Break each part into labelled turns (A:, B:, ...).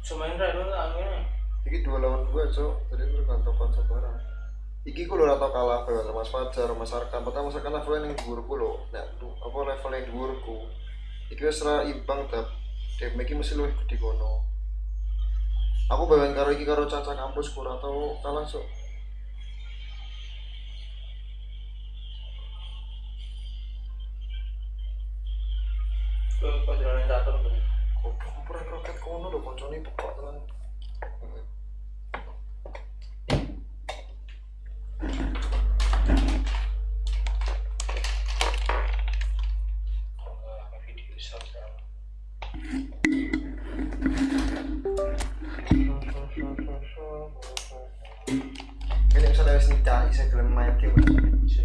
A: Semain ra itu angin.
B: Iki 2 lawan 2 cok, jadi tergantung konsep barang. Iki ku lho rata kalah koyo Mas Fajar, Mas Arkan, pertama Mas Arkan level ning dhuwurku lho. Nek apa level ning dhuwurku. Iki wis ra imbang dap. Dek iki mesti luwih gede kono. Aku bawen karo iki karo Caca kampus ku ora tau kalah cok.
A: Kok jalan datar kan.
B: Kok roket kono lho koncone pekok tenan. Ini misalnya wis nikah, bisa gelem main game bisa.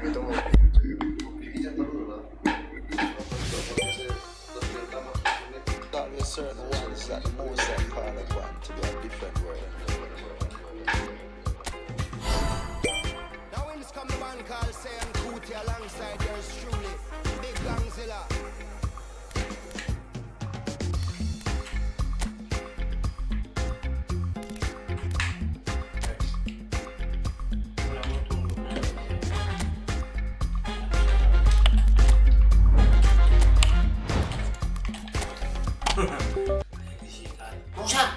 B: Itu mobil ini kan perlu lah.
C: Certain ones that knows that kind of one to be a different word.
D: Now when this come the man called Sam Cootie alongside yours truly, Big Gangzilla.
A: Rusak.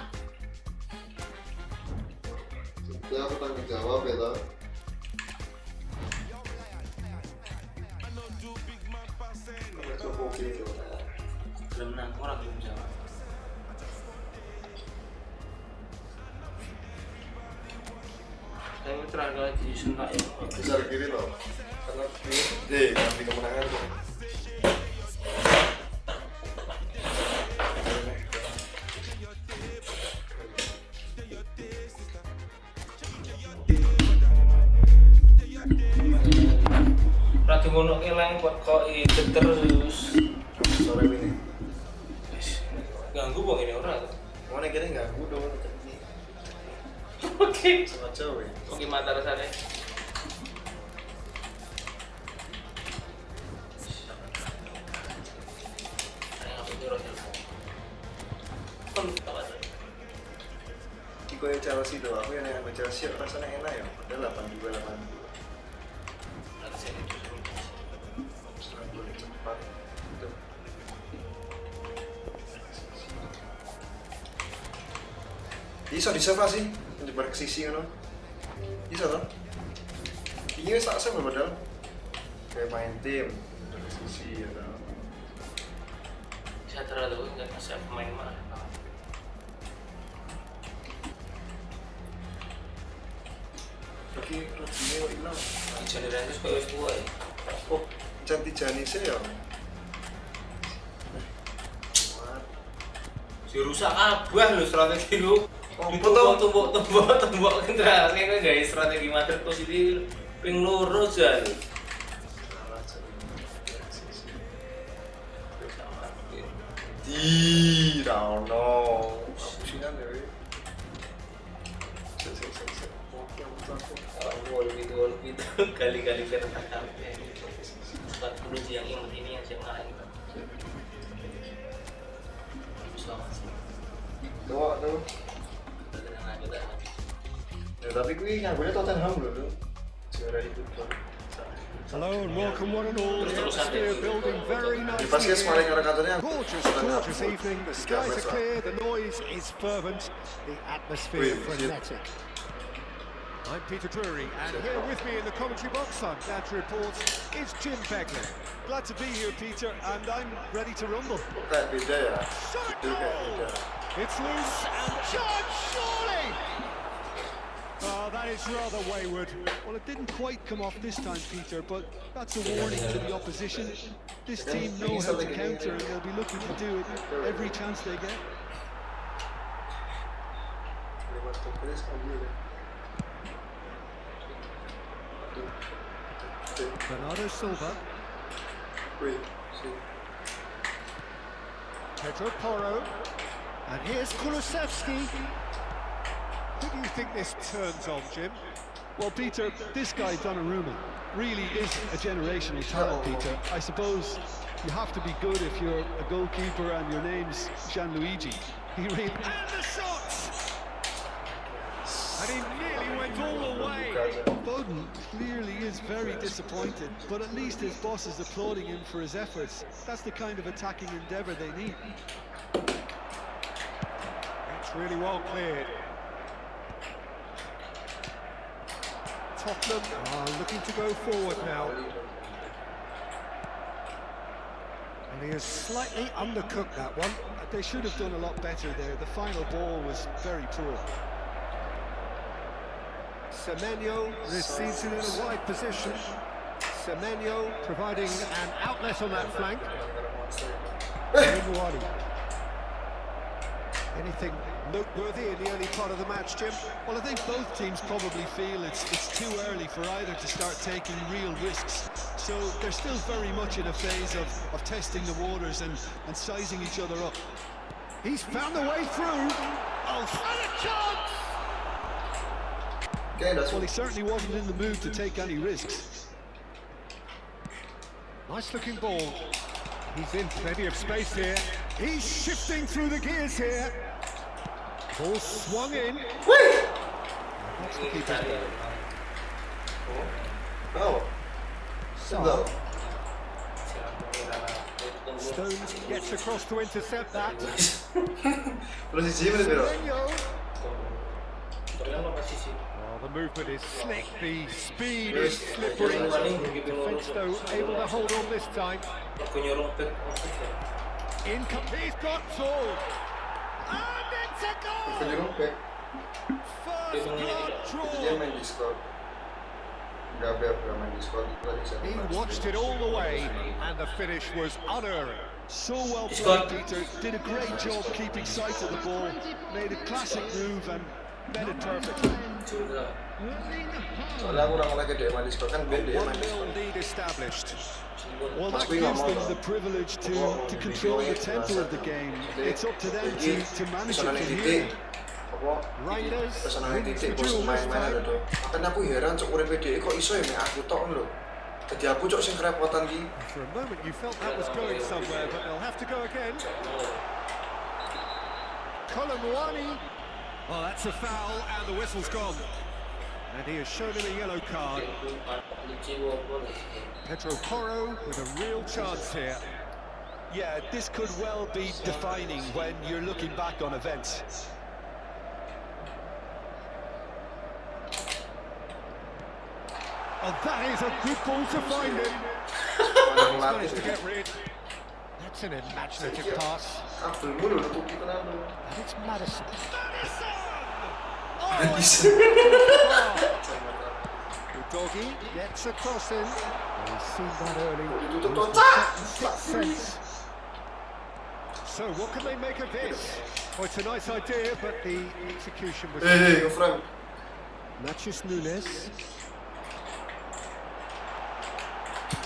B: Ya aku tanggung jawab ya toh.
A: Belum nang orang belum jawab. Saya terakhir lagi sunat ya.
B: Besar kiri loh. Karena kiri, ngambil kemenangan tuh.
A: Ratu ngono eleng kok terus.
B: Sore ini.
A: Ganggu bang ini orang.
B: Mana kira ganggu dong.
A: Oke.
B: Sama cewek.
A: Oke mata rasanya.
B: Iko yang Chelsea doang, aku yang Chelsea rasanya enak ya. Padahal 82. Setelah boleh cepat. Itu. Bisa di-save sih, menyebar ke sisi kan? Bisa kan? Ini wis tak save padahal. Kayak main tim dari sisi ya kan.
A: Saya terlalu nggak bisa pemain mana.
B: Oke, ini kok hilang.
A: Jadi Ransus kok wis tua ya.
B: Oh, cantik Janise ya.
A: Si rusak kabeh lho strategi lu.
B: Oh,
A: Tumbuk kendaraan kan guys strategi Madrid positif ping loro jan.
B: Di, rano. Sinan ya.
A: Gol gitu kali-kali tertangkap. 40 yang imut ini yang siap ngalahin. Selamat sih.
B: Tuh. Ya, tapi gue nganggunya Tottenham dulu. Juara itu.
E: Hello and welcome one and all. The atmosphere building very nicely.
B: Pas guys maling arah kantornya.
E: Gorgeous evening. The skies are clear. The noise is fervent. The atmosphere frenetic. I'm Peter Drury, and here with me in the commentary box, I'm glad to report, is Jim Begley. Glad to be here, Peter, and I'm ready to rumble.
B: Kayak beda ya.
E: Shot goal! It's loose and John Surely! Oh, that is rather wayward. Well, it didn't quite come off this time, Peter, but that's a warning to the opposition. This team know how to counter, and they'll be looking to do it every chance they get. Bernardo Silva. Pedro Porro. And here's Kulusevski. Who do you think this turns on, Jim? Well, Peter, this guy Donnarumma really is a generational talent, Peter. I suppose You have to be good if you're a goalkeeper and your name's Gianluigi. He really... And the shot! And he nearly went all the way. Foden clearly is very disappointed, but at least his boss is applauding him for his efforts. That's the kind of attacking endeavour they need.
F: It's really well cleared. Tottenham are looking to go forward now. And he has slightly undercooked that one.
E: They should have done a lot better there. The final ball was very poor.
F: Semenyo receives it in a wide position. Semenyo providing an outlet on that flank. Rinwadi. Anything noteworthy in the early part of the match, Jim?
E: Well, I think both teams probably feel it's too early for either to start taking real risks. So they're still very much in a phase of testing the waters and sizing each other up.
F: He's found the way through. Oh, what a chance!
B: Okay, that's
E: Well, he certainly wasn't in the mood to take any risks.
F: Nice looking ball. He's in plenty of space here. He's shifting through the gears here. Ball swung in. That's the keeper's ball.
B: Oh. No.
F: Stones gets across to intercept that.
B: Terus di sini berarti.
F: Semenyo. Oh, the movement is slick, the speed is slippery. Defence though able to hold on this time. He's got two. And it's a goal!
B: Penyerupek.
F: First blood
B: Dia
F: draw.
B: main Discord. Enggak biar main Discord itu tadi saya.
F: He watched it all the way, and the finish was unerring.
E: So well played, Peter. Did a great job keeping sight of the ball. Made a classic move and met it perfectly.
B: Soalnya aku orang lagi dia main Discord kan beda ya main
F: 1-0
B: Discord.
F: lead established.
E: Well, that gives them the privilege to control the tempo of the game. It's up to them to manage it from here.
F: Reinders
B: Pesanan
F: wins
B: titik
F: the
B: bos
F: duel this
B: main-main ada
F: time.
B: tuh. Makanya aku heran cok urip PDI kok iso ya mek aku tok lho. Jadi aku cok sing kerepotan ki.
F: For a moment you felt that was going somewhere, but they'll have to go again. Colomwani. Oh, that's a foul, and the whistle's gone. And he has shown him a yellow card. Pedro Porro with a real chance here.
E: Yeah, this could well be defining when you're looking back on events.
F: Oh, that is a good ball to find him.
B: Orang latih.
F: Managed to get rid. That's an imaginative pass.
B: Kabel mulu nutupi tenan lho.
F: And it's Madison. Doggy gets a cross in. And he's seen that early.
B: Ditutup
F: Used
B: toh.
F: the sixth sense. So what can they make of this? Well, it's a nice idea, but the execution was...
B: Ngeframe.
F: Nachos Nunes.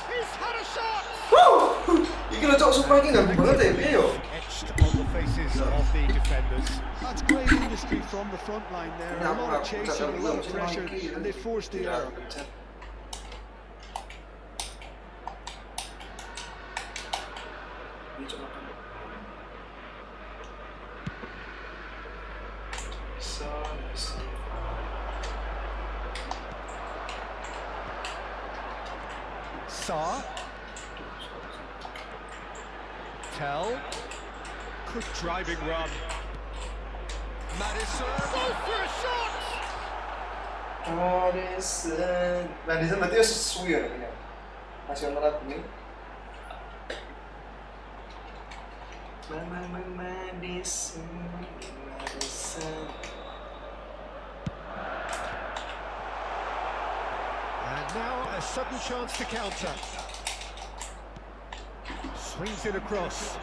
F: He's had a shot!
B: Iki lho cok sumpah iki gak banget ya, piye yo?
F: Etched on the faces of the defenders.
E: That's great industry from the front line there. A lot of chasing, a lot of pressure, and they forced the error.
F: Saar. Tell. Good driving run. Madison. Go for a shot!
B: Madison. Madison berarti ya sesuai ya ini. Nasional aku ini. Madison.
F: And now a sudden chance to counter. Swings it across.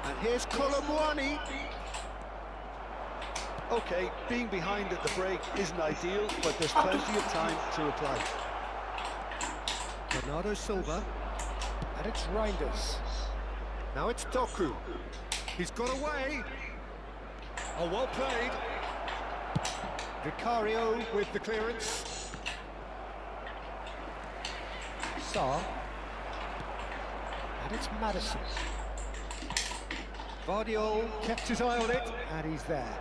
F: And here's Colomwani.
E: Okay, being behind at the break isn't ideal, but there's plenty of time to reply.
F: Bernardo Silva. And it's Reinders. Now it's Doku. He's got away. Oh, well played. Vicario with the clearance. Saar. And it's Madison. Vardiol kept his eye on it, and he's there.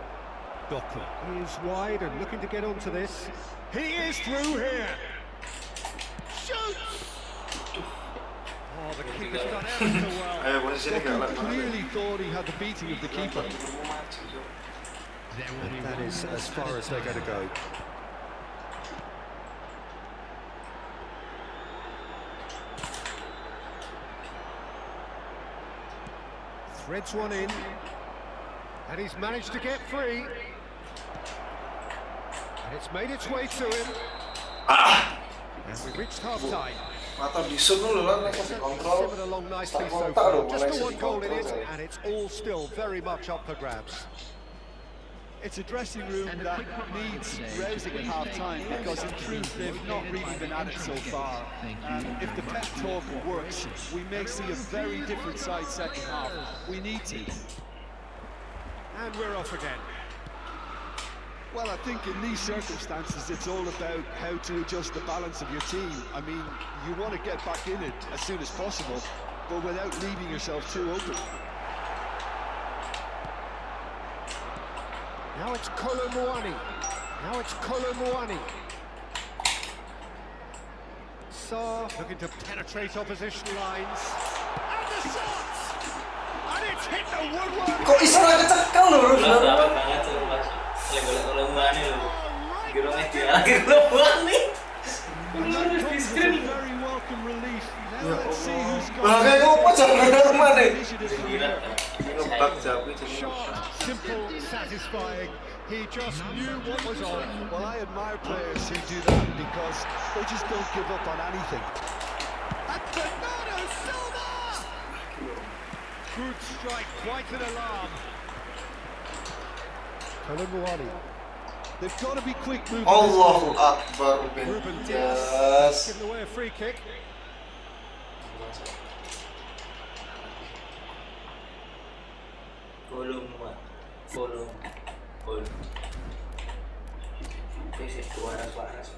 F: Docker is wide and looking to get onto this. He is through here. Shoots! Oh, the keeper's done ever so well.
B: Posisinya gak
E: Doku
B: lewat.
E: clearly thought he had the beating of the keeper.
F: And that is as far as they're going to go. Threads one in, and he's managed to get free. And it's made its way to him. And we've reached half-time.
B: Mata bisu dulu lah, kasih kontrol.
F: Simmered along nicely so
B: Tak
F: far.
B: tahu,
F: Just the
B: mulai
F: one goal in it,
B: kontrol.
F: and it's all still very much up for grabs.
E: It's a dressing room that needs rousing at half-time because in truth they've not really been at it so far. If the pep talk works, we may see a very different side second half. We need to.
F: And we're off again.
E: Well, I think in these circumstances it's all about how to adjust the balance of your team. I mean, you want to get back in it as soon as possible, but without leaving yourself too open.
F: Now it's Kolomouani. Now it's Kolomouani. Saar looking to penetrate opposition lines. And the shot! And it's hit the woodwork!
B: Kok Isra kecekal loh, Bro?
A: Dapat banget sih pas lagi kalau mana lu. Gerongnya dia lagi keluar nih.
E: And that comes as a very welcome relief. Now let's see who's got
B: Kayak ngopo jangan mana?
E: initiative from
A: Gila
E: here.
A: kan.
B: Ngebak jago jadi.
F: Sharp, simple, satisfying. He just knew what was on.
E: Well, I admire players who do that because they just don't give up on anything.
F: And Bernardo Silva! Good strike, quite an alarm. Kolomouani.
E: They've got to be quick moving.
B: Allahu Akbar,
F: Ruben
B: Ruben
F: Diaz
B: Diaz.
F: giving away a free kick.
A: Kolom. Fisik waras.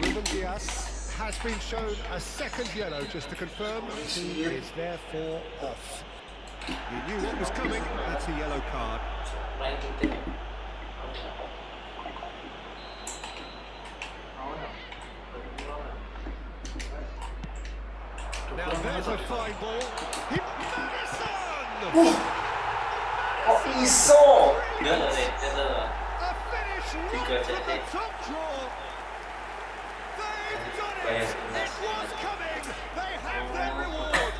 F: Ruben Diaz has been shown a second yellow, just to confirm he is therefore off. He knew what was coming, that's a yellow card.
A: Main kita.
F: Now there's a fine ball. Madison!
B: Oh, iso.
A: Dia tuh nih, dia tuh.
F: A finish right from the top draw. They've done it! It was coming! They have their reward!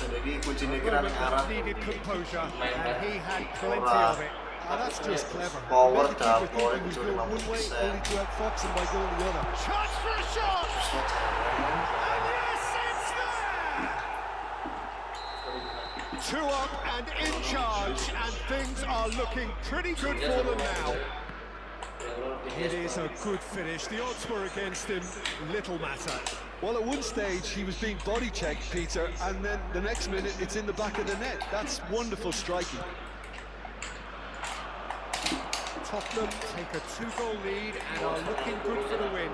B: Jadi kuncinya kira ning arah
F: Needed composure, and he had plenty of it.
E: Now that's just clever.
B: power
E: Made the keeper
B: down,
E: think he was going one way,
B: 50%.
E: only to outfox him by going the other.
F: Chance for a shot! And yes, it's there! 2 up and in charge, and things are looking pretty good for them now. It is a good finish. The odds were against him, little matter.
E: Well, at one stage he was being body checked, Peter, and then the next minute it's in the back of the net. That's wonderful striking.
F: Tottenham take a 2-goal lead and are looking good for the win.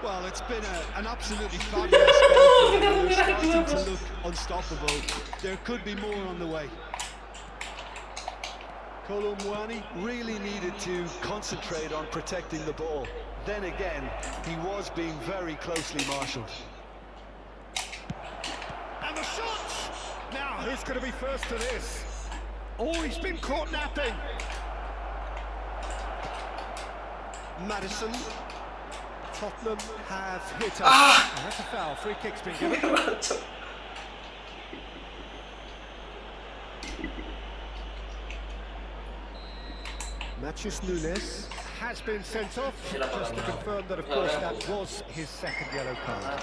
E: Well, it's been an absolutely fabulous spell for them. They're starting to look unstoppable. There could be more on the way. Kolomouani really needed to concentrate on protecting the ball. Then again, he was being very closely marshalled.
F: And the shot! Now, who's going to be first to this? Oh, he's been caught napping.
E: Madison.
F: Tottenham have hit us. And that's a foul. Free kick's been given. Matheus Nunes has been sent off, just to confirm that, of course, that was his second yellow card.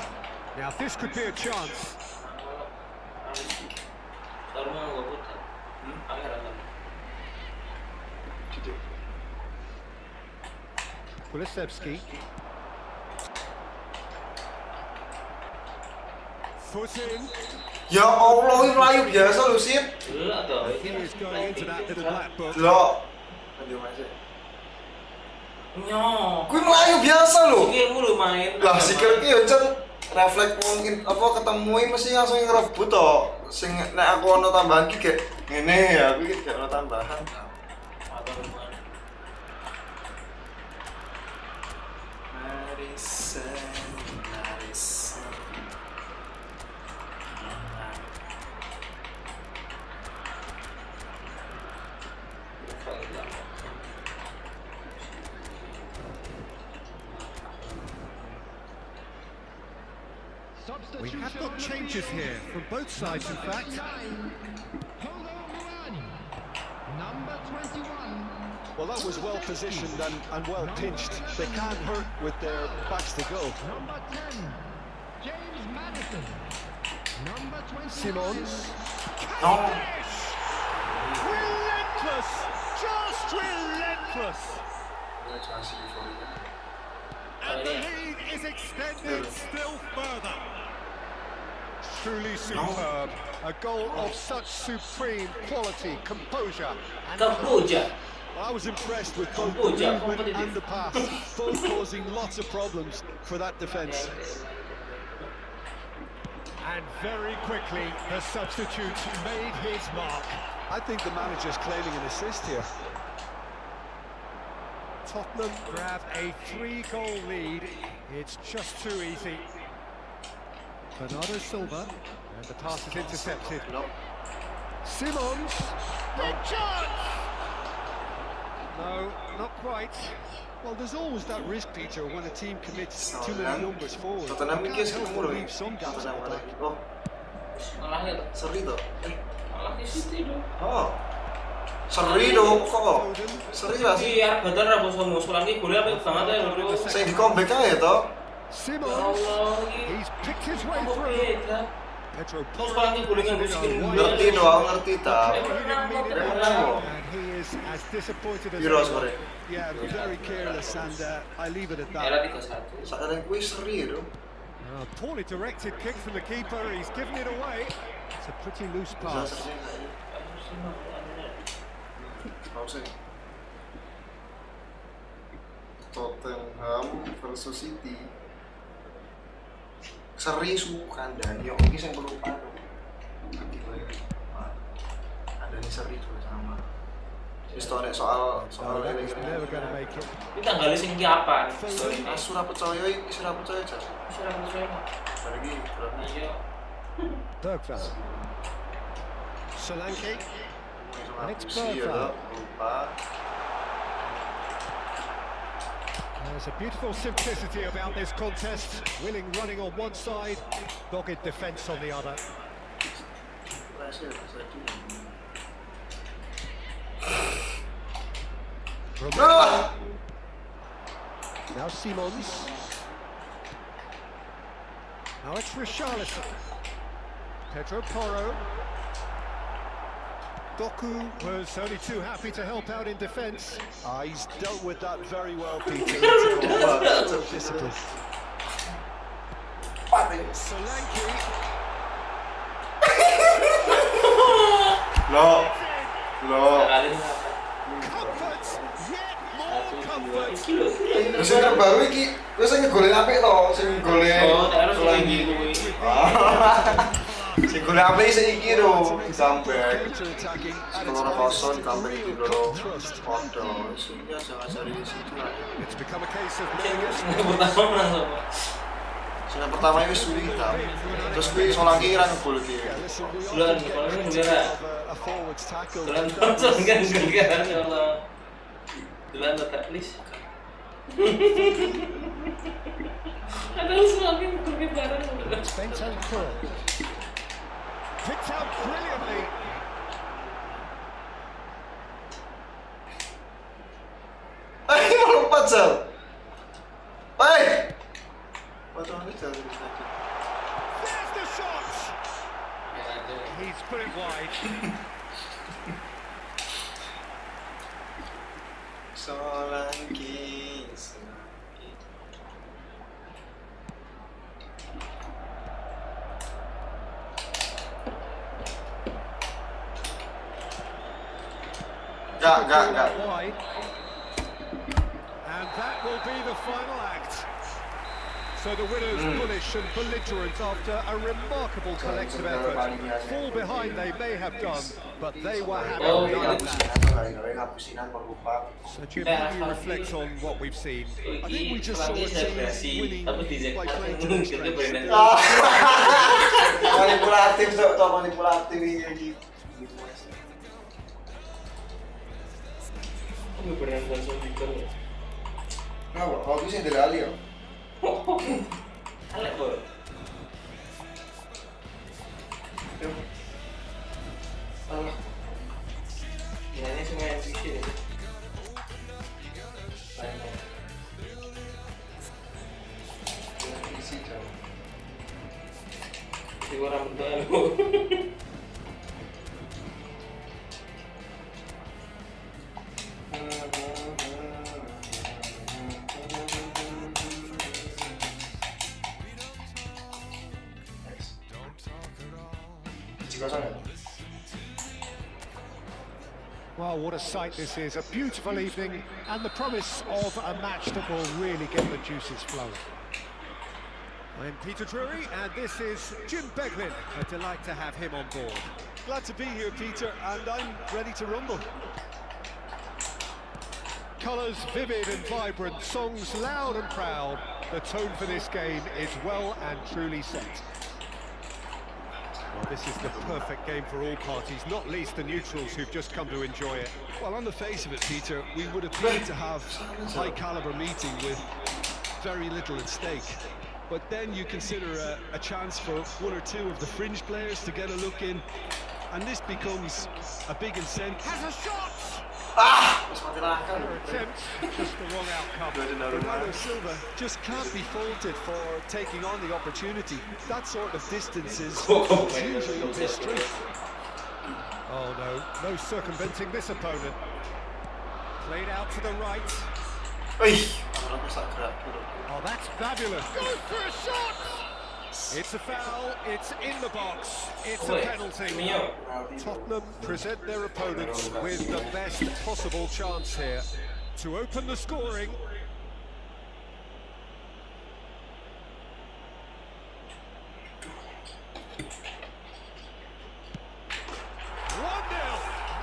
F: Now, this could be a chance. Kulusevski. foot in.
B: Ya Allah, ini melayu biasa lho sih.
A: Delok to
F: He
A: iki.
F: is going into that little black book.
B: Delok. Lanjut masih.
A: Nyo.
B: Kuwi melayu biasa lho.
A: Sikilmu lho main.
B: Lah sikil ki yo jan refleks mungkin apa ketemu mesti langsung ngerebut to. Sing nek aku ono tambahan ki kayak ngene ya, aku ki gak ono tambahan.
F: We have got changes here from both sides, in fact.
G: Number 21.
C: Well, that was well positioned and well pinched. They can't hurt with their backs to goal.
G: Number 10. James Madison. Number 20.
F: Simons.
B: Oh.
F: Relentless! Just relentless! And the lead is extended still further. Truly superb. A goal of such supreme quality, composure. And
A: Kamboja.
C: I was impressed with both the
A: Kamboja,
C: movement and the pass, both causing lots of problems for that defence.
F: And very quickly, the substitute made his mark.
C: I think the manager's claiming an assist here.
F: Tottenham grab a 3-goal lead. It's just too easy. Bernardo Silva, and the pass is intercepted. Simons, big chance! No, not quite.
E: Well, there's always that risk, Peter, when a team commits too many numbers forward.
B: Tottenham
E: You
B: iki
E: can't
B: sing
E: help
B: mulu
E: but
B: iki.
E: leave some gaps in
B: Tottenham
E: the back.
B: lagi. Oh,
A: Malahnya tuh.
B: seri to.
A: Malahnya City dong.
B: Oh. Seri dong kok. Seri lah sih.
A: Iya, bener lah bos musuh lagi boleh apa banget ya bro.
B: Saya di comeback aja to.
F: Simons,
A: Allah ini.
F: he's picked his way
A: Kok
F: through.
A: beda?
F: Pedro
A: Terus lagi boleh nggak skill
B: Ngerti doang, ngerti ta.
F: He didn't mean it
B: Menang
F: well,
B: kok.
F: and he is as disappointed as
B: Piro
F: anyone.
B: sore.
E: Yeah, very careless, and I leave it at
A: Era
E: that.
A: 3-1.
B: Sakjane kuwi seri ya, dong.
F: Poorly directed kick from the keeper, he's given it away. It's a pretty loose
B: Bisa
F: pass.
B: seri. Mau sih. Tottenham versus City. Seri su kandhani yo iki sing perlu panu. Ada nih seri juga sama. Wis to nek soal
F: Oh, that was never going to make it.
A: Ini tanggalnya sing iki apa?
B: Surah percaya iki surah percaya jas.
A: Sudah sesuai.
B: Bar iki berarti
A: Iya.
F: Bergvall. Solanke. And it's
B: Iya,
F: Bergvall.
B: lupa.
F: There's a beautiful simplicity about this contest. Willing running on one side, dogged defence on the other.
B: Ah!
F: Now Simons. Now it's Richarlison. Pedro Porro. Doku was only too happy to help out in defence.
C: He's dealt with that very well, Peter. Discipline.
F: Solanke.
B: Lo. Lo.
A: Kali ini apa?
F: Comfort. Yet more comfort.
A: Iki lho.
B: Wis sing terbaru iki wis sing golek apik to, sing golek.
A: Oh, terus
B: lagi.
A: iki kuwi.
B: Sing golek apik sing iki lho, comeback.
C: Counter-attacking at its
B: Skor kosong
C: finest.
B: comeback
C: Real
B: iki lho.
C: good trust.
B: Podo. Sudah jangan cari di situ lah.
F: It's become a case of
A: Yang pertama menang sama.
B: Sing pertama iki suwi ta. Terus kuwi Solanke ra ngegol iki.
C: Yeah, listen, we
A: Bulan,
C: often get
A: bulan
C: plenty
A: bendera.
C: of a forward's tackle.
A: Bulan
C: but that
A: tonton
C: was-
A: kan genggaran ya Allah. Bulan tetap please. Ada semakin bergegaran.
F: Bentancur. Picked out brilliantly.
B: Melompat Zal. Hei. Potongnya jangan tadi.
F: There's the shot. He's put it wide.
B: Solanke. Gak.
F: out wide. And that will be the final act. So the winners bullish and belligerent after a remarkable collective effort. Fall behind they may have done, but they were having none of that. So Jim, how do you reflect on what we've seen?
E: I think we just saw a team winning by playing to their strengths.
B: Manipulatif, Cok, manipulatif kayak gitu. Kenapa? Kalau itu sih dari Ali ya?
A: Alek bro.
B: Alah.
A: Ini semua yang bikin.
B: Isi jauh.
A: Di orang berdoa lu.
F: Well, what a sight this is. A beautiful evening and the promise of a match that will really get the juices flowing. I'm Peter Drury and this is Jim Beglin. A delight to have him on board.
E: Glad to be here, Peter, and I'm ready to rumble.
F: Colours vivid and vibrant, songs loud and proud. The tone for this game is well and truly set. Well, this is the perfect game for all parties, not least the neutrals who've just come to enjoy it.
E: Well, on the face of it, Peter, we would appear to have a high-caliber meeting with very little at stake. But then you consider a chance for one or two of the fringe players to get a look in, and this becomes a big incentive.
F: Has a shot! Another attempt, just the wrong outcome.
E: Bernardo Silva just can't be faulted for taking on the opportunity. That sort of distance is usually up his street.
F: Oh no circumventing this opponent. Played out to the right. Oh, that's fabulous. Goes for a shot! It's a foul, it's in the box, it's a penalty. Tottenham present their opponents with the best possible chance here to open the scoring.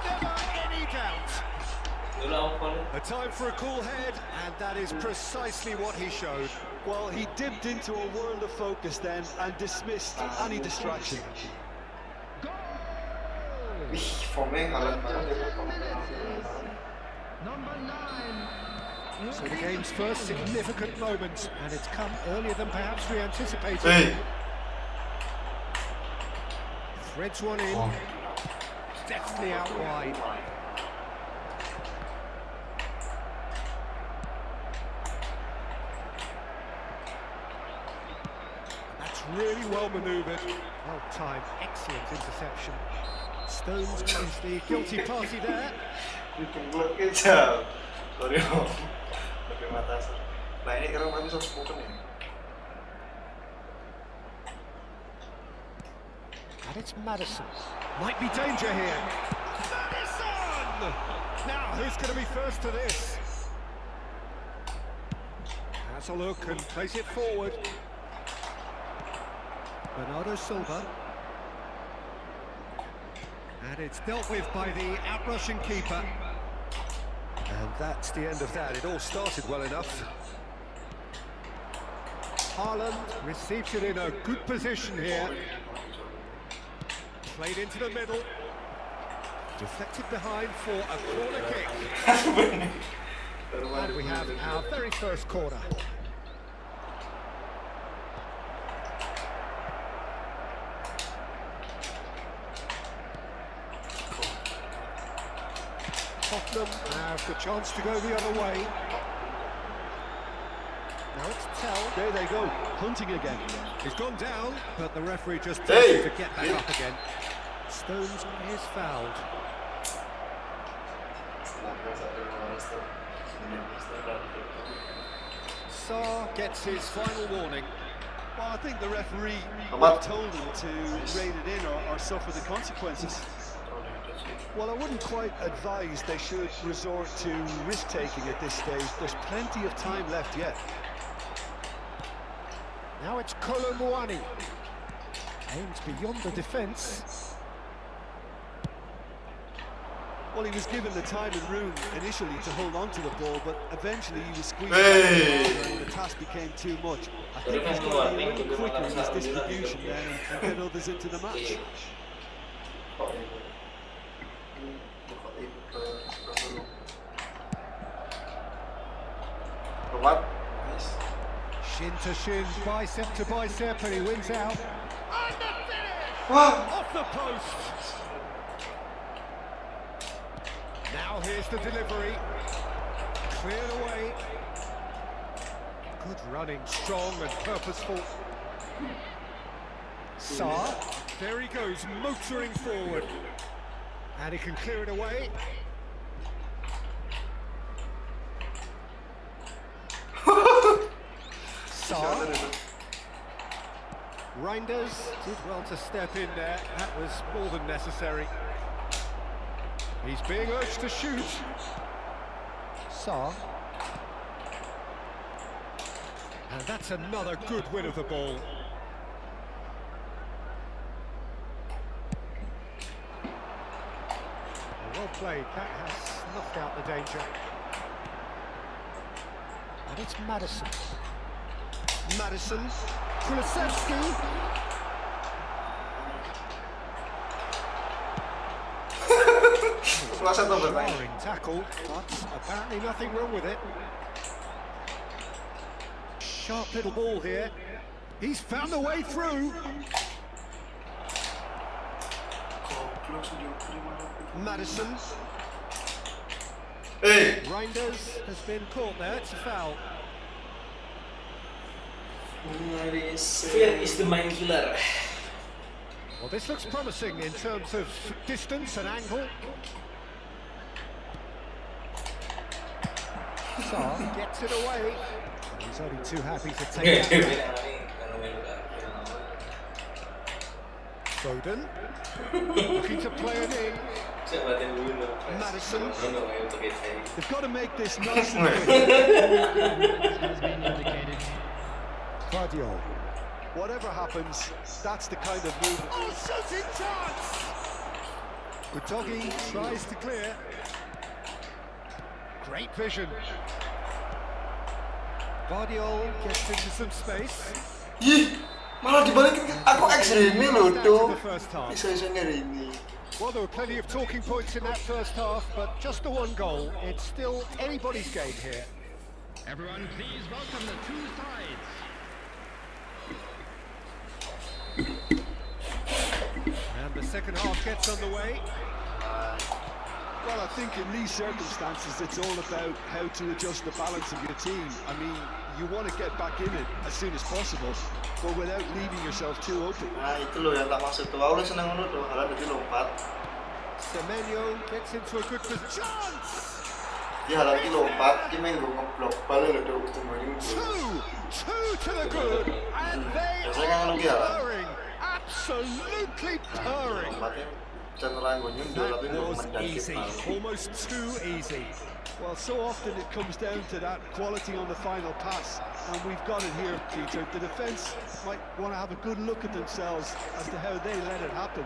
F: Never any doubt. A time for a cool head, and that is precisely what he showed.
E: Well, he dipped into a world of focus then and dismissed any distraction.
G: Number 9.
F: So the game's first significant moment, and it's come earlier than perhaps we anticipated.
B: Hey.
F: Threads one in, definitely out wide. That's really well manoeuvred. Well timed, excellent interception. Stones is the guilty party there.
B: Kejam. Sorry om. Pakai mata. Nah ini kira kami harus spoken ya.
F: And it's Madison. Might be danger here. Madison! Now, who's going to be first to this? Has a look and plays it forward. Bernardo Silva. And it's dealt with by the outrushing keeper. And that's the end of that. It all started well enough. Haaland receives it in a good position here. Played into the middle. Deflected behind for a corner kick. And we have our very first corner. Tottenham have the chance to go the other way. Now it's Tell.
E: There they go, hunting again.
F: He's gone down, but the referee just tells him to get back up again. Stones is fouled. Sarr gets his final warning.
E: Well, I think the referee
B: Amat.
E: told him to rein it in or suffer the consequences. Well, I wouldn't quite advise they should resort to risk-taking at this stage. There's plenty of time left yet.
F: Now it's Kolomouani. Aims beyond the defence.
E: Well, he was given the time and room initially to hold on to the ball, but eventually he was squeezed and the task became too much. I think he's got to be a little quicker in his distribution then and get others into the match.
B: What?
F: Shin to shin, bicep to bicep, and he wins out. And the finish! Off the post! Now here's the delivery. Cleared away. Good running, strong and purposeful. Saar, there he goes, motoring forward. And he can clear it away. Saar. Reinders did well to step in there. That was more than necessary. He's being urged to shoot. Saar. And that's another good win of the ball. Well played. That has snuffed out the danger. And it's Madison. Madison. Kulusevski. Jarring tackle, but apparently nothing wrong with it. Sharp little ball here. He's found a way through. Madison.
B: Hey!
F: Reinders has been caught there. It's a foul.
A: Fear is the main killer.
F: Well, this looks promising in terms of distance and angle. Saar gets it away. He's only too happy to take it. Foden looking to play it in. Madison.
E: They've got to make this nice and quick.
G: Has been indicated.
F: Guardiola.
E: Whatever happens, that's the kind of move.
F: Oh, shooting chance! Utogi tries to clear. Great vision. Guardiola gets into some space.
B: Ih, malah dibalikin. Aku X ini loh tuh.
F: The first half.
B: Bisa-bisanya ini.
F: Well, there were plenty of talking points in that first half, but just the one goal. It's still anybody's game here.
G: Everyone, please welcome the two sides.
F: And the second half gets underway.
E: Well, I think in these circumstances, it's all about how to adjust the balance of your team. I mean, you want to get back in it as soon as possible, but without leaving yourself too open.
B: Nah itu loh yang tak maksud tuh. Aku seneng ngono tuh. Halan jadi lompat.
F: Semenyo gets into a good position. Chance!
B: Dia halan jadi lompat. Dia main ngeblok balik loh tuh.
F: Two to the good, and they are purring, absolutely purring.
B: Lompatnya cenderung gue nyundul tapi
F: That was
B: mendaki
F: easy,
B: balik.
F: almost too easy.
E: Well, so often it comes down to that quality on the final pass, and we've got it here, Peter. The defence might want to have a good look at themselves as to how they let it happen.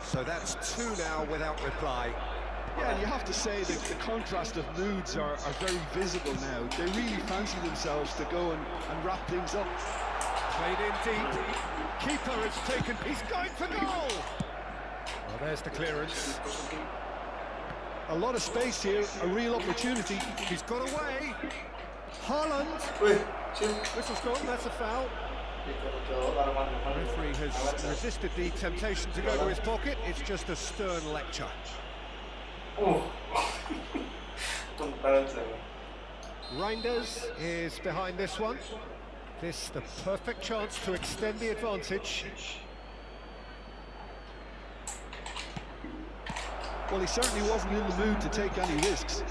F: So that's two now without reply.
E: Yeah, and you have to say that the contrast of moods are very visible now. They really fancy themselves to go and wrap things up.
F: Played in deep. Keeper has taken. He's going for goal. Well, there's the clearance.
E: A lot of space here, a real opportunity.
F: He's got away. Haaland.
B: Wih, sih.
F: Whistle's gone. That's a foul. Referee has resisted the temptation to go to his pocket. It's just a stern lecture. Reinders is behind this one. This the perfect chance to extend the advantage.
E: Well, he certainly wasn't in the mood to take any risks.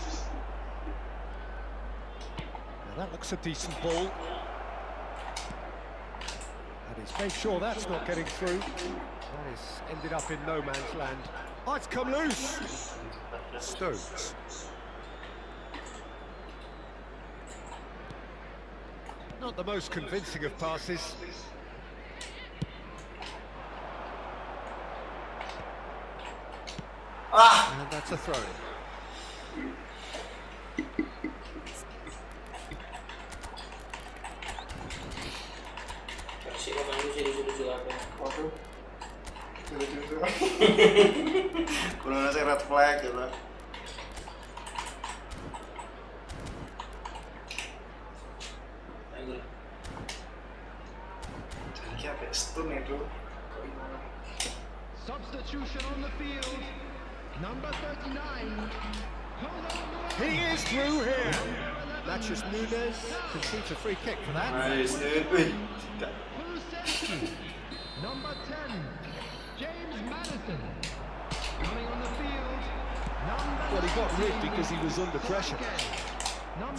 F: Now that looks a decent ball. And he's made sure that's not getting through. That has ended up in no man's land. Oh, it's come loose. Stones. Not the most convincing of passes. And that's a throw.
A: Kasih ke manusia lucu-lucu apa?
B: Waduh. Lucu-lucu. Kurang saya red flag gitu.
A: Ayo.
B: Jadi apa stun itu?
G: Substitution on the field. Number 39.
F: He is through here. Matches Nunes concedes a free kick for that.
B: Nice, dude.
G: Number 10. James Madison. Coming on the field.
E: Well, he got rid because he was under pressure.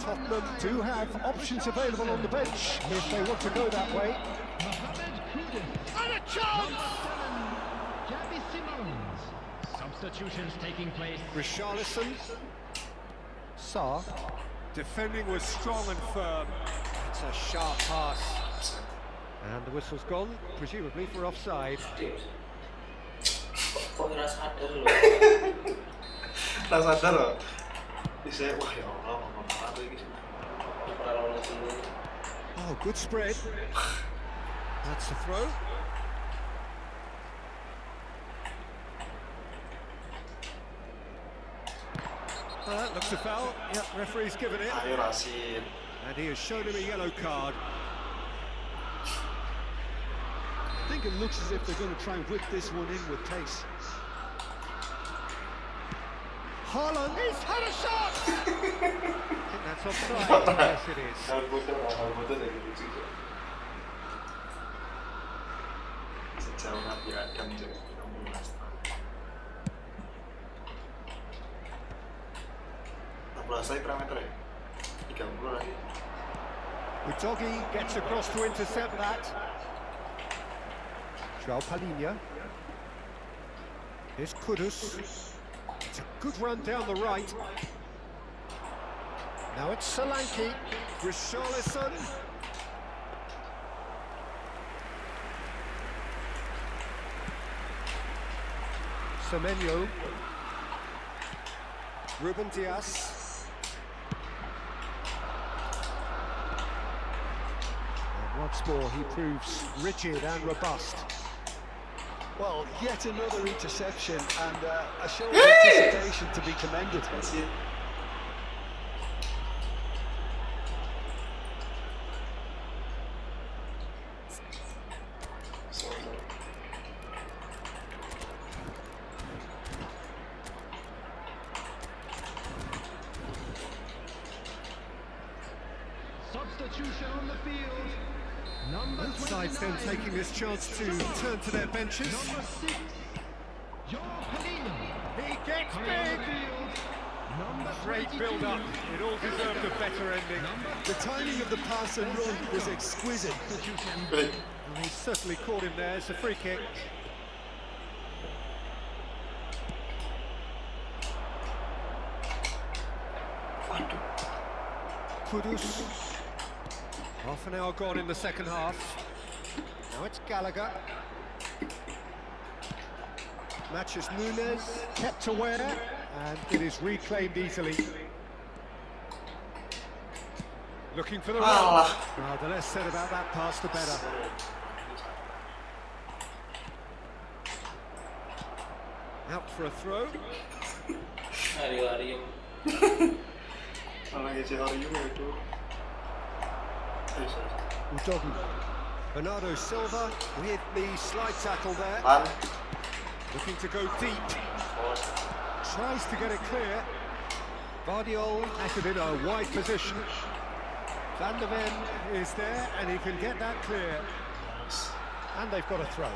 F: Tottenham do have options available on the bench if they want to go that way.
G: Mohamed Kudus.
F: And a chance!
G: Javi Simons. Substitutions taking place.
F: Richarlison. Sarr. Defending was strong and firm. It's a sharp pass. And the whistle's gone, presumably for offside.
A: Kok nggak sadar loh?
B: Tak sadar loh. Bisa, wah ya Allah, ngomong apa ini sih?
F: Oh, good spread. That's a throw. That looks a foul. Yep, referee's given it.
B: Ayo Rasin.
F: And he has shown him a yellow card.
E: I think it looks as if they're going to try and whip this one in with pace.
F: Haaland, he's had a shot! I think that's offside. Yes, it is.
B: Hal betul dari lucu. Sejauh Nabi Adam jadi 16 tahun. 16 saya parameter ya? 30 lagi.
F: Udogi gets across to intercept that. João Palhinha. Here's Kudus. It's a good run down the right. Now it's Solanke. Richarlison. Semenyo. Ruben Dias. And once more he proves rigid and robust.
E: Well, yet another interception and a show of anticipation to be commended.
G: Substitution on the field. Number
F: Both sides then
G: 29.
F: taking this chance to turn to their benches.
G: Number 6. João Palhinha.
F: He gets
G: Coming on the
F: big.
G: field. Number
F: Great
G: 22.
F: build-up. It all deserved a better ending.
E: The timing of the pass and run was exquisite.
G: Substitution.
F: And he certainly caught him there. It's a free kick. Kudus. Half an hour gone in the second half. Now it's Gallagher. Matches Nunes, kept aware, and it is reclaimed easily. Looking for the run. Oh, the less said about that pass, the better. Out for a throw.
A: Ario.
B: Malah ngisi Aryu itu.
F: Udogi. Bernardo Silva with the slide tackle there. Looking to go deep. Tries to get it clear. Vardiol has it in a wide position. Van der Ven is there and he can get that clear. And they've got a throw.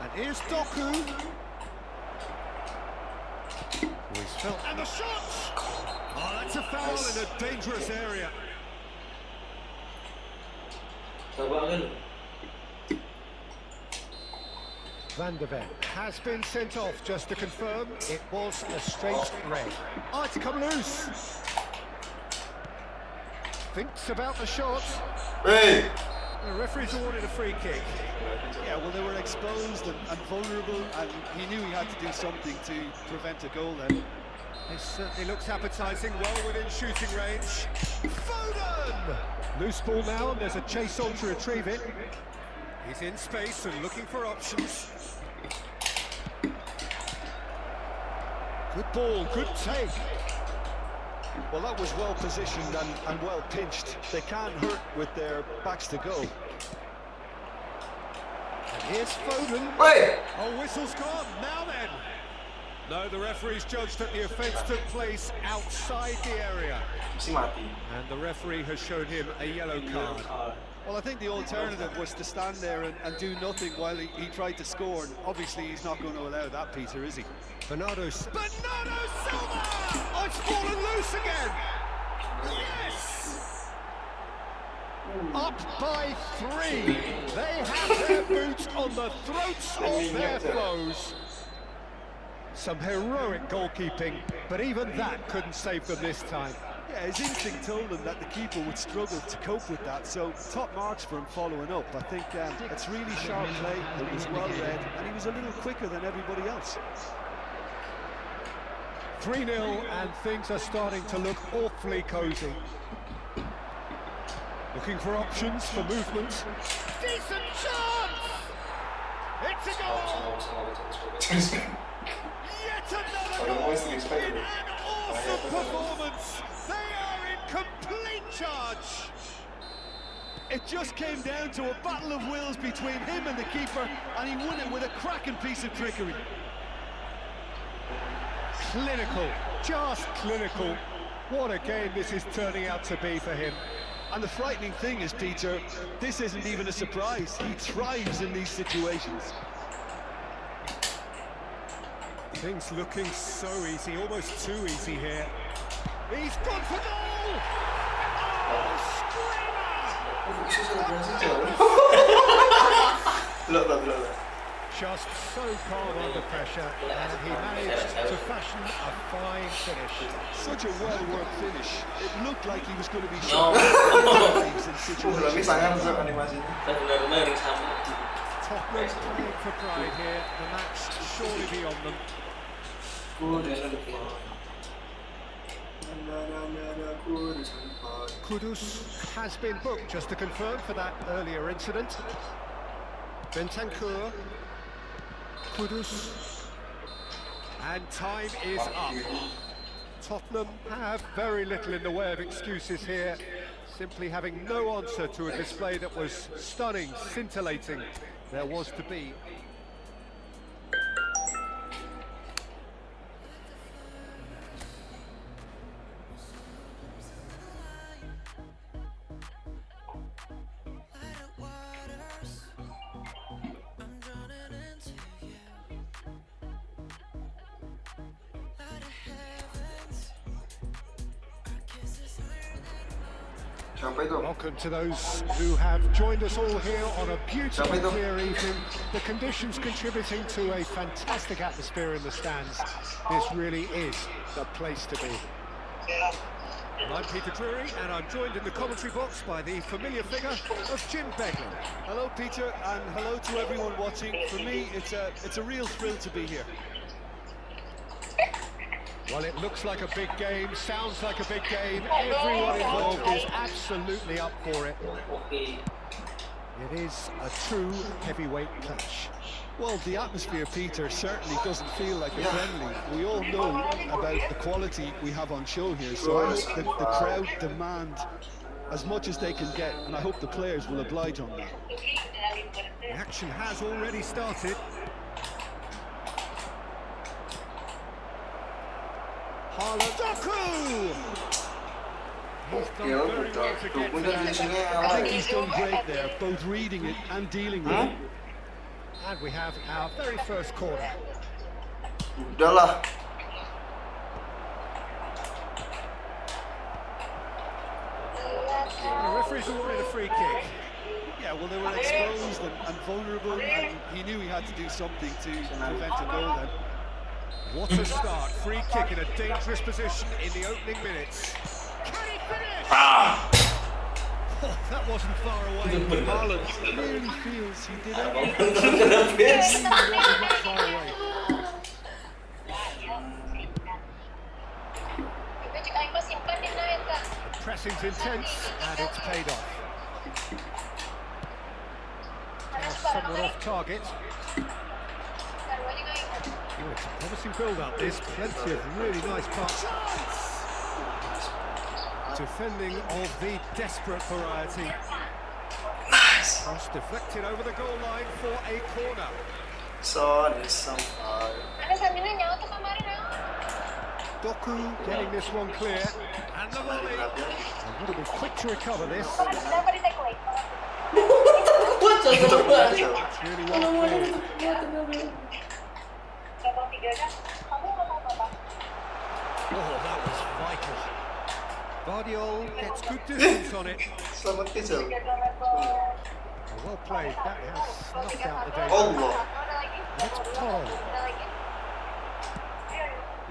F: And here's Doku. He's felt. And the shot! Oh, that's a foul in a dangerous area. Van der Ven has been sent off, just to confirm. It was a straight red. Oh, it's come loose. Thinks about the shot.
B: Hey!
F: The referee's awarded a free kick.
E: Yeah, well, they were exposed and vulnerable, and he knew he had to do something to prevent a goal then.
F: This certainly looks appetising, well within shooting range. Foden! Loose ball now, and there's a chase on to retrieve it. He's in space and looking for options. Good ball, good take.
E: Well, that was well positioned and well pinched. They can't hurt with their backs to goal.
F: And here's Foden.
B: Wait!
F: Oh, whistle's gone. Now then. No, the referee's judged that the offence took place outside the area.
A: Mesti mati.
F: And the referee has shown him a yellow card.
E: Well, I think the alternative was to stand there and do nothing while he tried to score. And obviously, he's not going to allow that, Peter, is he?
F: Bernardo Silva! Oh, it's fallen loose again! Yes! Up by 3. They have their boots on the throats of their foes. Some heroic goalkeeping, but even that couldn't save them this time.
E: Yeah, his instinct told him that the keeper would struggle to cope with that, so top marks for him following up. I think it's really sharp play, it was well read, and he was a little quicker than everybody else.
F: 3-0, and things are starting to look awfully cosy. Looking for options for movement. Decent chance! It's a goal! Yet another goal in an awesome performance! They are in complete charge!
E: It just came down to a battle of wills between him and the keeper, and he won it with a cracking piece of trickery.
F: Clinical, just clinical. What a game this is turning out to be for him.
E: And the frightening thing is, Peter, this isn't even a surprise. He thrives in these situations.
F: Things looking so easy, almost too easy here. He's gone for goal! Oh, screamer! Just so calm under pressure, and he managed to fashion a fine finish.
E: Such a well-worked finish. It looked like he was going to be
A: No.
E: shot.
B: Tapi sangat tuh animasinya.
A: Benar-benar yang sama.
F: Tottenham playing for pride here, the match surely beyond them. Kudus has been booked, just to confirm, for that earlier incident. Bentancur, Kudus, and time is up. Tottenham have very little in the way of excuses here, simply having no answer to a display that was stunning, scintillating. There was to be. Welcome to those who have joined us all here on a beautiful clear evening. The conditions contributing to a fantastic atmosphere in the stands. This really is the place to be. I'm Peter Drury, and I'm joined in the commentary box by the familiar figure of Jim Beglin.
E: Hello, Peter, and hello to everyone watching. For me, it's a real thrill to be here.
F: Well, it looks like a big game, sounds like a big game. Everyone involved is absolutely up for it. It is a true heavyweight clash.
E: Well, the atmosphere, Peter, certainly doesn't feel like a friendly. We all know about the quality we have on show here, so I hope that the crowd demand as much as they can get, and I hope the players will oblige on that.
F: The action has already started. Doku! He's done very well to get to that.
E: I think he's done great there, both reading it and dealing with it.
F: And we have our very first corner.
B: Udahlah.
F: The referee's awarded a free kick.
E: Yeah, well, they were exposed and vulnerable, and he knew he had to do something to prevent a goal then.
F: What a start. Free kick in a dangerous position in the opening minutes. Can he finish?
A: Ah!
F: Oh, that wasn't far away.
E: Haaland clearly feels he did everything.
A: Kenapa?
E: He wasn't that far away.
F: The pressing's intense and it's paid off. Now somewhat off target. Oh, it's a promising build-up. There's plenty of really nice parts. Defending of the desperate variety.
A: Nice.
F: Cross deflected over the goal line for a corner.
B: Son is some fire.
F: Doku getting this one clear. And the volley. And would have been quick to recover this.
A: What the hell?
F: It's really well played. Oh, that was vital. Vardiol gets good distance on it.
B: Selamat kecil.
F: Well played. That has snuffed out the danger.
B: Allah.
F: It's Paul.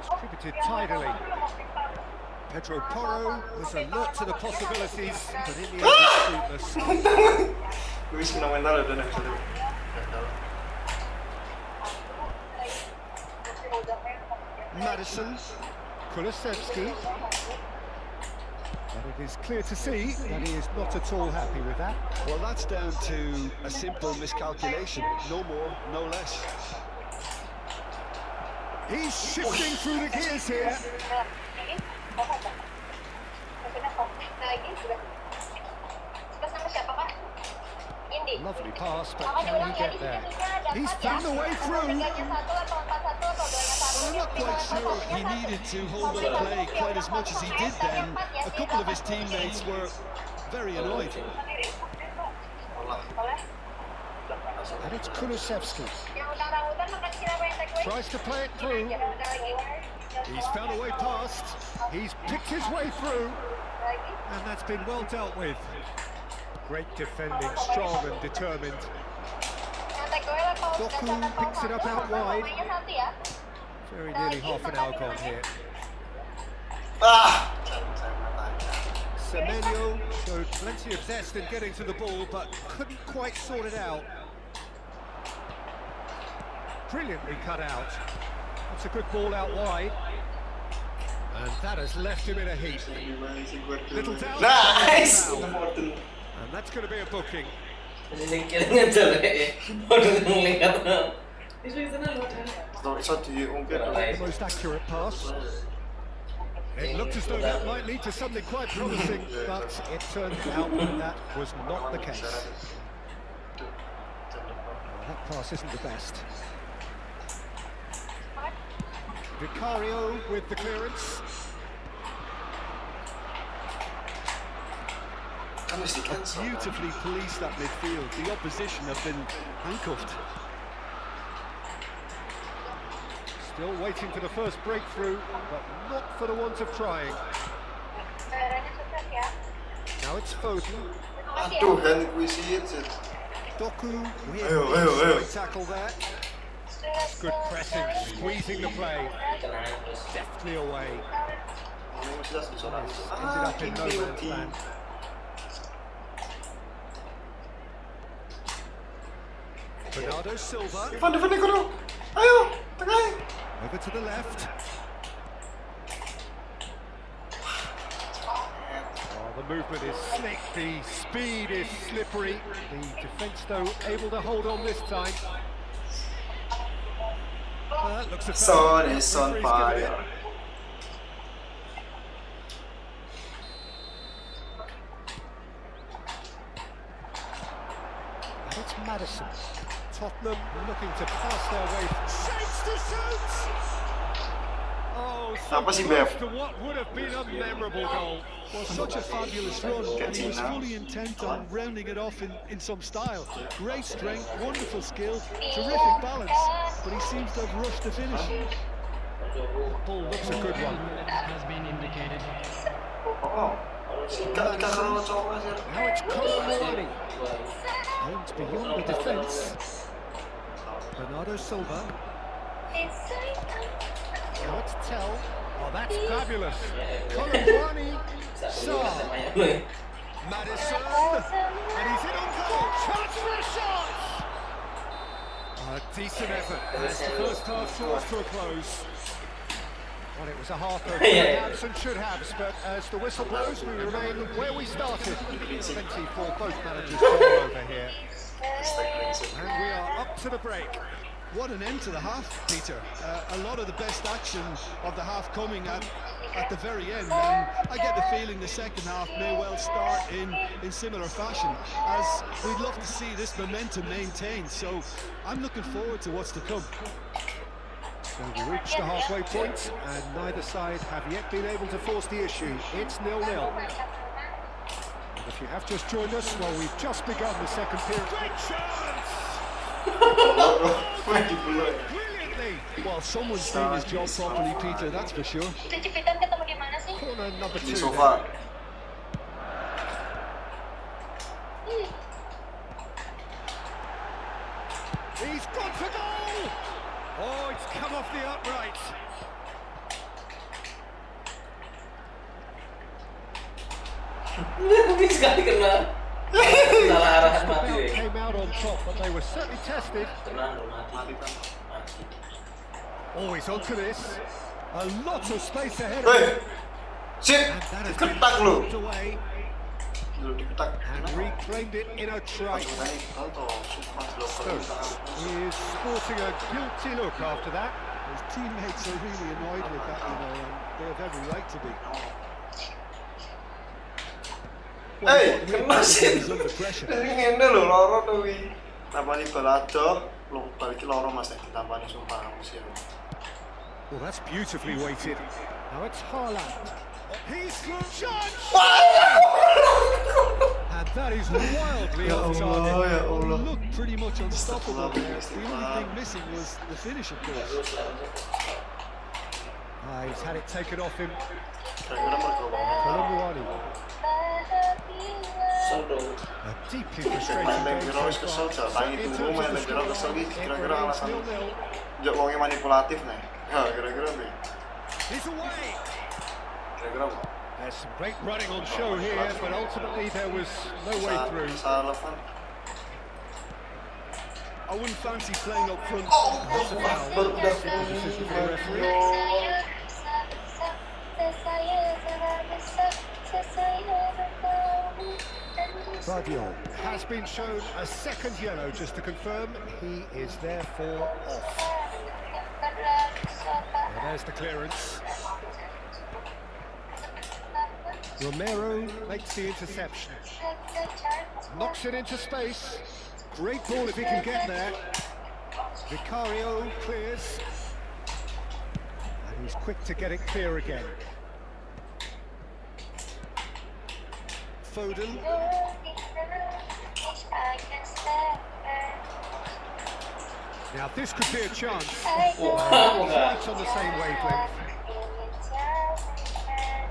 F: Distributed tidily. Pedro Porro was alert to the possibilities, but in the end it's fruitless.
B: Luis fenomenal udah nih.
F: Madison, Kulusevski. But it is clear to see that he is not at all happy with that.
E: Well, that's down to a simple miscalculation. No more, no less.
F: He's shifting through the gears here. Lovely pass, but can he get there? He's found a way through.
E: Well, I'm not quite sure he needed to hold up play quite as much as he did then. A couple of his teammates were very annoyed.
F: And it's Kulusevski. Tries to play it through. He's found a way past. He's picked his way through. And that's been well dealt with. Great defending, strong and determined. Doku picks it up out wide. Very nearly half an hour gone here.
B: Ah!
F: Semenyo showed plenty of zest in getting to the ball, but couldn't quite sort it out. Brilliantly cut out. That's a good ball out wide. And that has left him in a heap. Little down.
B: Nice!
F: And that's going to be a booking. Most accurate pass. It looked as though that might lead to something quite promising, but it turned out that was not the case. Well, that pass isn't the best. Vicario with the clearance.
E: Beautifully policed that midfield. The opposition have been handcuffed.
F: Still waiting for the first breakthrough, but not for the want of trying. Now it's Foden.
B: Aduh, kan kuisiin.
F: Doku with
B: Ayo,
F: a
B: ayo.
F: straight tackle there. Good pressing, squeezing the play. Deftly away. Ended up in no man's land. Bernardo Silva.
B: Van de Ven dulu. Ayo, tengah.
F: Over to the left. Oh, the movement is slick, the speed is slippery. The defence, though, able to hold on this time. That looks a foul.
B: Son is on
F: Referee's given it.
B: fire.
F: And it's Madison. Tottenham looking to pass their way. Shakes to shoot! Oh, so
B: Apa sih,
F: close
B: Beb?
F: to what would have been a memorable goal.
E: Well, such a fabulous run, and he was fully intent on rounding it off in some style. Great strength, wonderful skill, terrific balance, but he seems to have rushed the finish.
F: Ball looks a good one.
G: Has been indicated.
B: Oh, Gak kalau cowok sih.
F: Now it's Colomboani. Aimed beyond the defence. Bernardo Silva. Now it's Tell. Oh, that's fabulous. Colomboani. Saar. Madison. And he's in on goal. Chance for a shot. A decent effort as the first half draws to a close. Well, it was a half of haves and should haves, but as the whistle blows, we remain where we started. Plenty for both managers to go over here. And we are up to the break.
E: What an end to the half, Peter. A lot of the best action of the half coming at the very end, and I get the feeling the second half may well start in similar fashion, as we'd love to see this momentum maintained, so I'm looking forward to what's to come.
F: So we reached the halfway point, and neither side have yet been able to force the issue. It's 0-0. And if you have just joined us, well, we've just begun the second period. Great chance! Brilliantly!
E: Well, someone's doing his job properly, Peter, that's for sure.
F: Corner number 2.
B: Di sofa.
F: He's gone for goal! Oh, it's come off the upright.
A: Sekali kena salah arahan
F: Just
A: mati.
F: about came out on top, but they were certainly tested.
A: Tenang loh, mati. Mati.
F: Oh, he's onto this. A lot of space ahead of
B: Hei,
F: him.
B: shit,
F: And that has been
B: ketak lu.
F: knocked away
B: Dulu diketak.
F: and reclaimed it in a try. Stoke is sporting a guilty look after that.
E: His teammates are really annoyed with that, you know, and they have every right to be.
B: Hei, kena sih.
E: He's under pressure.
B: Ini ngene lho, loro tuh wi. Tampani balajo, lu balik loro Mas ditampani sumpah kamu sih.
F: Well, that's beautifully weighted. Now it's Haaland. He's through charge! And that is wildly off target.
B: Ya
E: He
B: Allah.
E: looked pretty much unstoppable there. The only thing missing was the finish, of course.
F: He's had it taken off him.
B: Kira-kira pergaulan.
F: Colomboani.
A: Sodo.
F: A deeply
B: Main
F: frustrating game
B: Biro wis
F: so
B: kesel,
F: far.
B: jalangi
F: In
B: turu
F: terms
B: main
F: of the
B: Biro kesel
F: scoreline,
B: iki
F: it
B: kira-kira
F: remains
B: alasan
F: 0-0.
B: njok wonge manipulatif nih. Ya, kira-kira nih.
F: He's away.
B: Kira-kira apa?
F: There's some great running on show here, but ultimately there was no way through.
B: Relevan.
E: I wouldn't fancy playing up front.
F: That's a foul. Simple decision for the referee. Badio has been shown a second yellow, just to confirm he is therefore off. Well, there's the clearance. Romero makes the interception. Knocks it into space. Great ball if he can get there. Vicario clears. And he's quick to get it clear again.
E: Foden.
F: Now this could be a chance.
A: Wow.
F: Right on the same wavelength.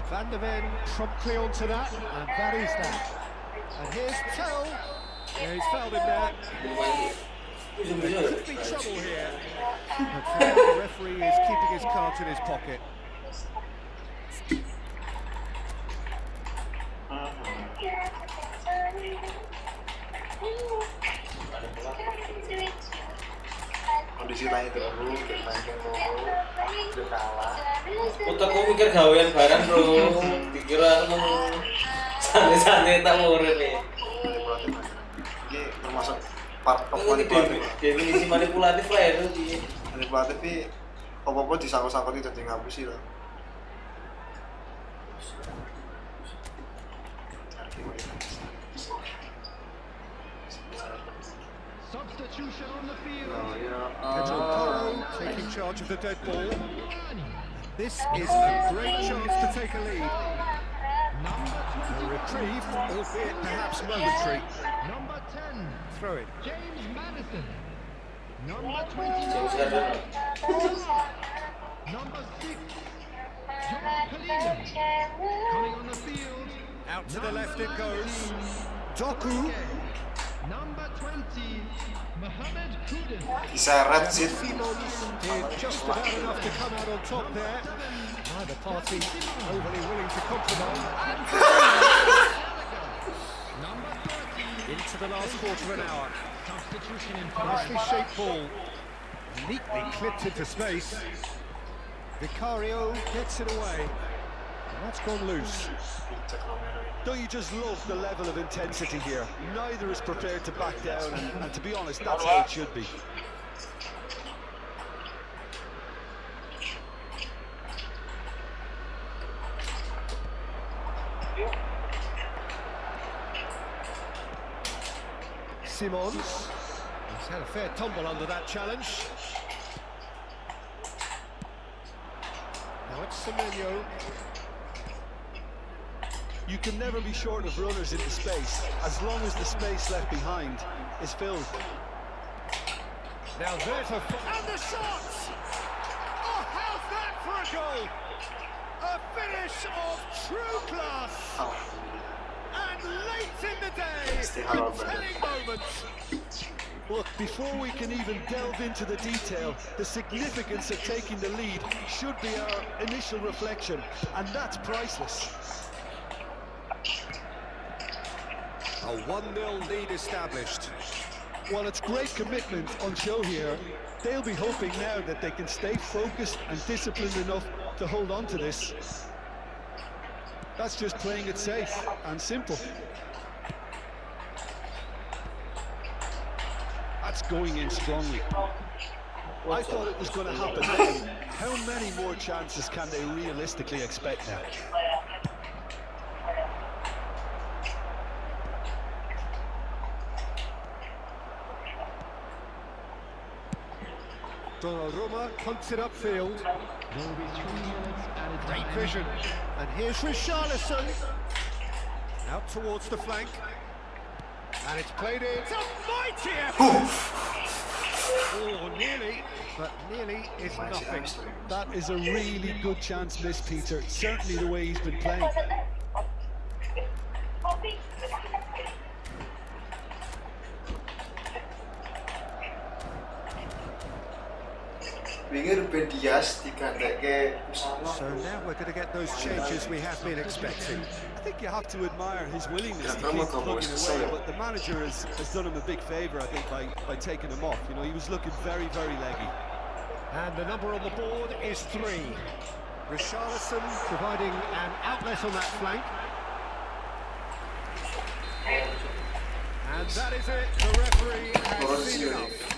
F: Van der Ven promptly onto that, and that is that. And here's Tell. Yeah, he's fouled him there. There could be trouble here. But for now, the referee is keeping his cards in his pocket.
B: Kondisi tanya dulu, kita tanya dulu, udah kalah.
A: Otakku mikir gawean barang bro. Dikira mau santai-santai tak urip nih.
B: Manipulatif aja. Ini termasuk part of
A: Ini
B: manipulatif.
A: definisi manipulatif lah itu di.
B: Manipulatif ini apa-apa disangkut-sangkut itu ngapusi lah.
G: Substitution on the field.
B: Oh ya.
F: Pedro Porro taking charge of the dead ball. This is a great chance to take a lead. A reprieve, albeit perhaps momentary.
G: Number 10,
F: Throw it.
G: James Madison. Number
A: James
G: 29,
A: Garden.
G: number 6, John Pelino. Coming on the field,
F: Out to the left it goes.
E: Doku.
G: Number 20, Mohamed Kudus.
B: Diseret sih.
F: Simons did just about enough to come out on top there. Neither party overly willing to compromise.
G: Number 30,
F: Into the last quarter of an hour.
G: substitution in
F: Nicely
G: five.
F: shaped ball. Neatly clipped into space. Vicario gets it away. And that's gone loose.
E: Don't you just love the level of intensity here? Neither is prepared to back down, and to be honest, that's how it should be.
F: Simons. He's had a fair tumble under that challenge. Now it's Semenyo.
E: You can never be short of runners into space, as long as the space left behind is filled.
F: Now there's a... And the shots! Oh, how's that for a goal? A finish of true class! And late in the day, a telling moment.
E: Look, before we can even delve into the detail, the significance of taking the lead should be our initial reflection, and that's priceless.
F: A 1-0 lead established.
E: While it's great commitment on show here, they'll be hoping now that they can stay focused and disciplined enough to hold on to this. That's just playing it safe and simple. That's going in strongly. I thought it was going to happen then. How many more chances can they realistically expect now?
F: Donnarumma punts it upfield.
G: There will be 3 minutes added
F: Great
G: time.
F: vision. And here's Richarlison. Out towards the flank. And it's played in. It's a mighty effort! Oh, nearly, but nearly is nothing.
E: That is a really good chance missed, Peter. Certainly the way he's been playing.
B: Wingi Ruben Dias digandekke Usama.
F: So now we're going to get those changes we have been expecting.
E: I think you have to admire his willingness to
B: Yeah,
E: keep
B: Ramos
E: plugging
B: is
E: away,
B: solid.
E: but the manager has done him a big favour, I think, by taking him off. You know, he was looking very, very leggy.
F: And the number on the board is 3. Richarlison providing an outlet on that flank. And that is it. The referee has seen enough.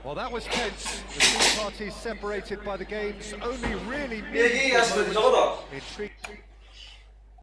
F: Well, that was tense. The two parties separated by the game's only really
A: Iya, iya,
F: meaningful
A: sebentar.
F: moment. Intriguing.